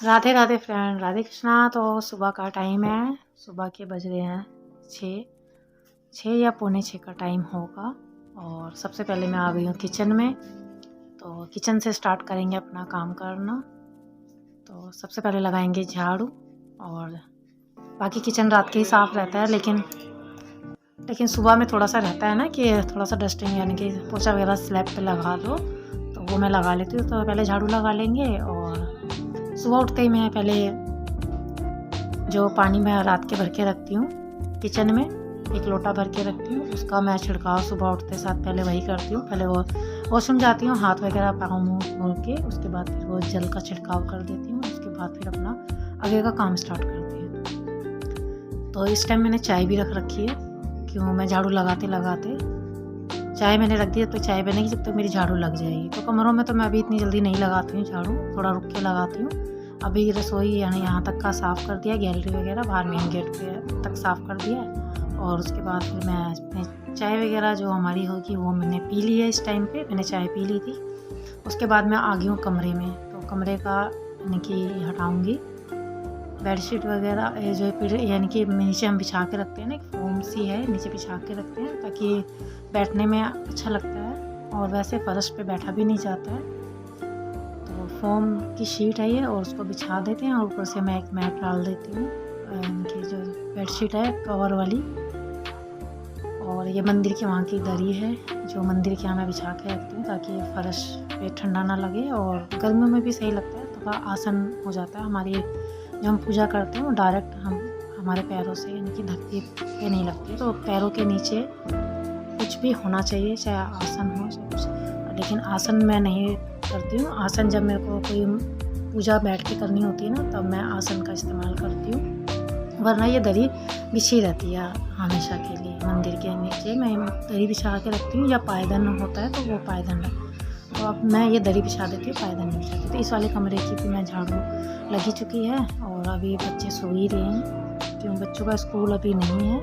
Radhe Radhe friend, Radhe Krishna. तो सुबह का टाइम है, सुबह के बज रहे हैं 6 6 या पौने 6 का टाइम होगा। और सबसे पहले मैं आ गई हूँ किचन में। तो किचन से स्टार्ट करेंगे अपना काम करना। तो सबसे पहले लगाएंगे झाड़ू। और बाकी किचन रात के ही साफ़ रहता है, लेकिन सुबह में थोड़ा सा रहता है ना कि थोड़ा सा डस्टिंग, यानी कि पोछा वगैरह स्लैब पे लगा दो, तो वो मैं लगा लेती हूँ। तो पहले झाड़ू लगा लेंगे। और सुबह उठते ही मैं पहले जो पानी मैं रात के भर के रखती हूँ किचन में, 1 लोटा भर के रखती हूँ, उसका मैं छिड़काव सुबह उठते साथ पहले वही करती हूँ। पहले वो वॉशरूम जाती हूँ, हाथ वगैरह पाँव मुँह धो के, उसके बाद फिर वो जल का छिड़काव कर देती हूँ। उसके बाद फिर अपना आगे का काम स्टार्ट करती हूँ। तो इस टाइम मैंने चाय भी रख रखी है, क्यों मैं झाड़ू लगाते लगाते चाय मैंने रख दी है, तो चाय बनेगी जब तक मेरी झाड़ू लग जाएगी। तो कमरों में तो मैं अभी इतनी जल्दी नहीं लगाती हूँ झाड़ू, थोड़ा रुक के लगाती हूँ। अभी रसोई यानी यहाँ तक का साफ़ कर दिया, गैलरी वगैरह बाहर मेन गेट पे तक साफ़ कर दिया। और उसके बाद फिर मैं चाय वगैरह जो हमारी होगी वो मैंने पी ली है। इस टाइम पे मैंने चाय पी ली थी। उसके बाद मैं आ गई हूँ कमरे में। तो कमरे का यानी कि हटाऊँगी बेडशीट वगैरह, ये जो यानी कि नीचे हम बिछा के रखते हैं ना, एक फोम सी है, नीचे बिछा के रखते हैं ताकि बैठने में अच्छा लगता है। और वैसे फर्श पे बैठा भी नहीं जाता है। तो फोम की शीट है ये, और उसको बिछा देते हैं, और ऊपर से मैं एक मैट डाल देती हूँ, इनकी जो बेडशीट है कवर वाली। और ये मंदिर के वहाँ की दरी है, जो मंदिर के यहाँ मैं बिछा के रखती हूँ ताकि फर्श पे ठंडा ना लगे, और गर्मियों में भी सही लगता है। थोड़ा आसन हो जाता है हमारी, जो हम पूजा करते हैं वो डायरेक्ट हमारे पैरों से यानी कि धरती पे नहीं लगती है। तो पैरों के नीचे कुछ भी होना चाहिए, चाहे आसन हो चाहे कुछ, लेकिन आसन मैं नहीं करती हूँ। आसन जब मेरे को कोई पूजा बैठ के करनी होती है ना, तब मैं आसन का इस्तेमाल करती हूँ, वरना ये दरी बिछी रहती है हमेशा के लिए। मंदिर के नीचे मैं दरी बिछा के रखती हूँ, या पायदान होता है तो वो पायदान, तो अब मैं ये दरी बिछा देती हूँ, पायदान नहीं बिछाती। तो इस वाले कमरे की भी मैं झाड़ू लगी चुकी है। और अभी बच्चे सो ही रहे हैं, क्यों बच्चों का स्कूल अभी नहीं है,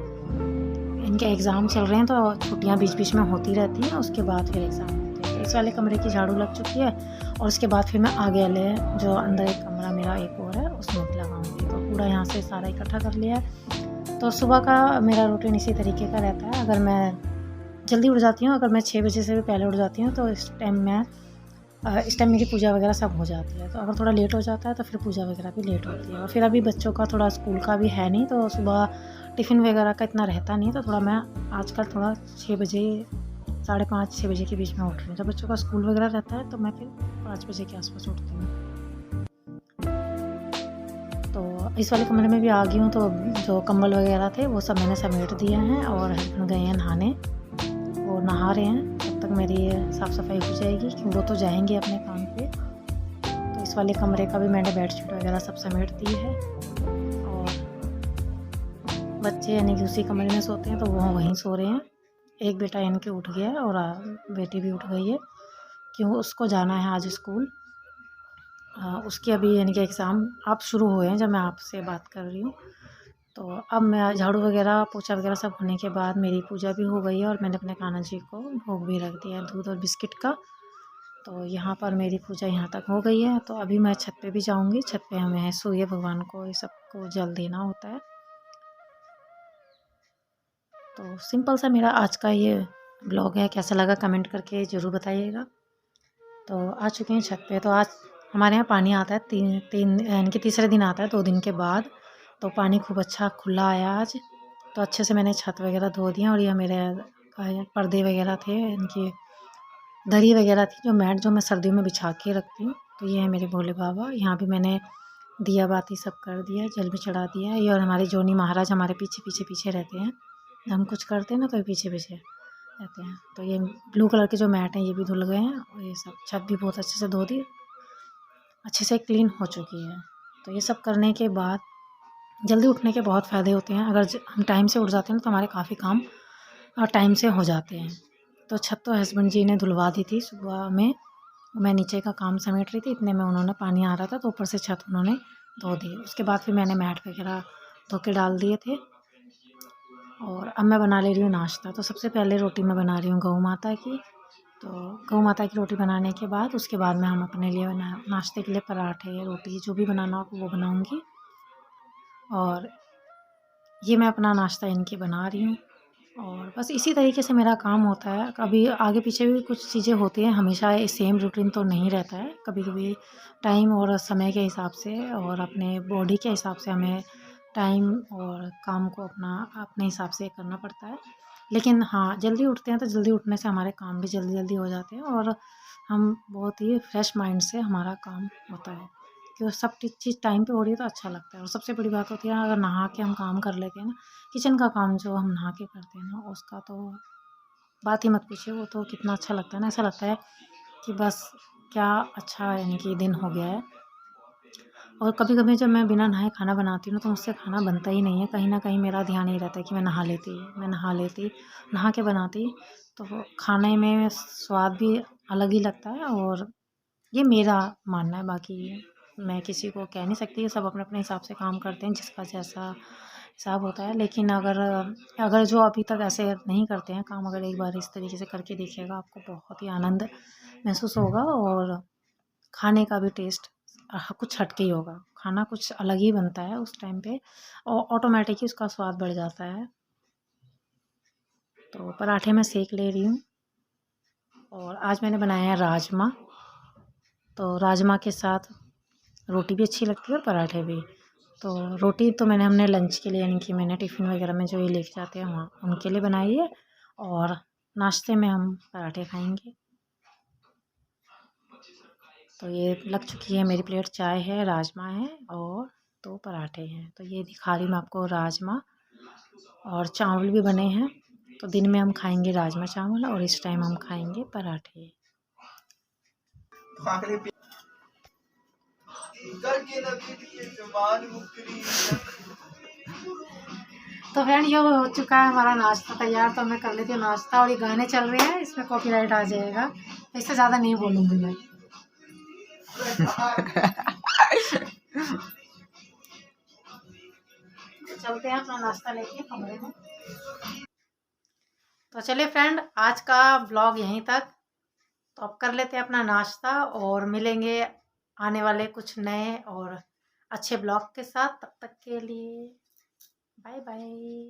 इनके एग्ज़ाम चल रहे हैं, तो छुट्टियाँ बीच बीच में होती रहती हैं, उसके बाद फिर एग्ज़ाम होते हैं। तो इस वाले कमरे की झाड़ू लग चुकी है। और उसके बाद फिर मैं आगे वाले जो अंदर एक कमरा मेरा एक और है उसमें भी लगाऊँगी। तो पूरा यहाँ से सारा इकट्ठा कर लिया है। तो सुबह का मेरा रूटीन इसी तरीके का रहता है। अगर मैं जल्दी उठ जाती हूँ, अगर मैं 6 बजे से भी पहले उठ जाती हूँ, तो इस टाइम मेरी पूजा वगैरह सब हो जाती है। तो अगर थोड़ा लेट हो जाता है तो फिर पूजा वगैरह भी लेट होती है। और फिर अभी बच्चों का थोड़ा स्कूल का भी है नहीं, तो सुबह टिफ़िन वगैरह का इतना रहता नहीं, तो थोड़ा मैं आजकल थोड़ा 6 बजे, 5:30-6 बजे के बीच में उठ रही हूँ। जब बच्चों का स्कूल वगैरह रहता है तो मैं फिर 5 बजे के आसपास उठती हूँ। तो इस वाले कमरे में भी आ गई हूँ। तो जो कंबल वगैरह थे वो सब मैंने समेट दिए हैं, और हस्बैंड गए हैं नहाने, वो नहा रहे हैं। तब तक मेरी साफ़ सफाई हो जाएगी, क्योंकि वो तो जाएंगे अपने काम पे। तो इस वाले कमरे का भी मैंने बेडशीट वगैरह सब समेट दी है। और बच्चे यानी कि उसी कमरे में सोते हैं, तो वो वहीं सो रहे हैं। एक बेटा यानी कि उठ गया है, और बेटी भी उठ गई है, क्यों उसको जाना है आज स्कूल। उसके अभी यानी कि एग्ज़ाम आप शुरू हुए हैं जब मैं आपसे बात कर रही हूँ। तो अब मैं झाड़ू वगैरह पोछा वगैरह सब होने के बाद मेरी पूजा भी हो गई है, और मैंने अपने कान्हा जी को भोग भी रख दिया है, दूध और बिस्किट का। तो यहाँ पर मेरी पूजा यहाँ तक हो गई है। तो अभी मैं छत पे भी जाऊँगी। छत पे हमें सूर्य भगवान को ये सबको जल देना होता है। तो सिंपल सा मेरा आज का ये ब्लॉग है, कैसा लगा कमेंट करके ज़रूर बताइएगा। तो आ चुके हैं छत पे। तो आज हमारे यहाँ पानी आता है तीन यानी कि तीसरे दिन आता है, 2 दिन के बाद। तो पानी खूब अच्छा खुला आया आज। तो अच्छे से मैंने छत वगैरह धो दिया। और ये मेरे पर्दे वगैरह थे, इनकी दरी वगैरह थी, जो मैट जो मैं सर्दियों में बिछा के रखती हूँ। तो ये है मेरे भोले बाबा। यहाँ भी मैंने दिया बाती सब कर दिया, जल भी चढ़ा दिया है। ये और हमारे जोनी महाराज हमारे पीछे पीछे पीछे रहते हैं, जब हम कुछ करते हैं ना तो पीछे पीछे रहते हैं। तो ये ब्लू कलर के जो मैट हैं ये भी धुल गए हैं, और ये सब छत भी बहुत अच्छे से धो दी, अच्छे से क्लीन हो चुकी है। तो ये सब करने के बाद जल्दी उठने के बहुत फ़ायदे होते हैं। अगर हम टाइम से उठ जाते हैं तो हमारे काफ़ी काम टाइम से हो जाते हैं। तो छत तो हस्बैंड जी ने धुलवा दी थी सुबह में, मैं नीचे का काम समेट रही थी, इतने में उन्होंने पानी आ रहा था तो ऊपर से छत उन्होंने धो दी। उसके बाद फिर मैंने मैट वगैरह धो के डाल दिए थे। और अब मैं बना ले रही हूँ नाश्ता। तो सबसे पहले रोटी मैं बना रही हूँ गऊ माता की, तो गौ माता की रोटी बनाने के बाद उसके बाद में हम अपने लिए नाश्ते के लिए पराठे रोटी जो भी बनाना हो वो बनाऊँगी। और ये मैं अपना नाश्ता इनके बना रही हूँ और बस इसी तरीके से मेरा काम होता है। कभी आगे पीछे भी कुछ चीज़ें होती हैं, हमेशा सेम रूटीन तो नहीं रहता है। कभी-कभी टाइम और समय के हिसाब से और अपने बॉडी के हिसाब से हमें टाइम और काम को अपना अपने हिसाब से करना पड़ता है। लेकिन हाँ, जल्दी उठते हैं तो जल्दी उठने से हमारे काम भी जल्दी-जल्दी हो जाते हैं और हम बहुत ही फ्रेश माइंड से हमारा काम होता है। कि सब चीज़ टाइम पे हो रही है तो अच्छा लगता है। और सबसे बड़ी बात होती है अगर नहा के हम काम कर लेते हैं ना, किचन का काम जो हम नहा के करते हैं ना, उसका तो बात ही मत पूछिए। वो तो कितना अच्छा लगता है ना, ऐसा लगता है कि बस क्या अच्छा यानी कि दिन हो गया है। और कभी-कभी जब मैं बिना नहाए खाना बनाती हूँ ना, तो मुझसे खाना बनता ही नहीं है। कहीं न कहीं मेरा ध्यान यही रहता है कि मैं नहा लेती, नहा के बनाती तो वो खाने में स्वाद भी अलग ही लगता है। और ये मेरा मानना है, बाकी मैं किसी को कह नहीं सकती। सब अपने-अपने हिसाब से काम करते हैं, जिसका जैसा हिसाब होता है। लेकिन अगर अगर जो अभी तक ऐसे नहीं करते हैं काम, अगर एक बार इस तरीके से करके देखिएगा, आपको बहुत ही आनंद महसूस होगा और खाने का भी टेस्ट कुछ हट के ही होगा। खाना कुछ अलग ही बनता है उस टाइम पे और ऑटोमेटिक ही उसका स्वाद बढ़ जाता है। तो पराठे मैं सेक ले रही हूँ और आज मैंने बनाया है राजमा। तो राजमा के साथ रोटी भी अच्छी लगती है और पराठे भी। तो रोटी तो हमने लंच के लिए यानी कि मैंने टिफ़िन वगैरह में जो ये लेके जाते हैं वहाँ उनके लिए बनाई है और नाश्ते में हम पराठे खाएँगे। तो ये लग चुकी है मेरी प्लेट, चाय है, राजमा है और 2 पराठे हैं। तो ये दिखा रही मैं आपको राजमा और चावल भी बने हैं। तो दिन में हम खाएँगे राजमा चावल और इस टाइम हम खाएँगे पराठे। तो फ्रेंड ये हो चुका है हमारा नाश्ता तैयार। तो मैं कर लेती हूँ नाश्ता और ये गाने चल रहे हैं, इसमें कॉपीराइट आ जाएगा। इससे ज़्यादा नहीं बोलूँगी मैं। चलते हैं अपना नाश्ता लेके कमरे में। तो चलिए फ्रेंड, आज का ब्लॉग यहीं तक। तो अब कर लेते हैं अपना नाश्ता और मिलेंगे आने वाले कुछ नए और अच्छे ब्लॉग के साथ। तब तक के लिए बाय बाय।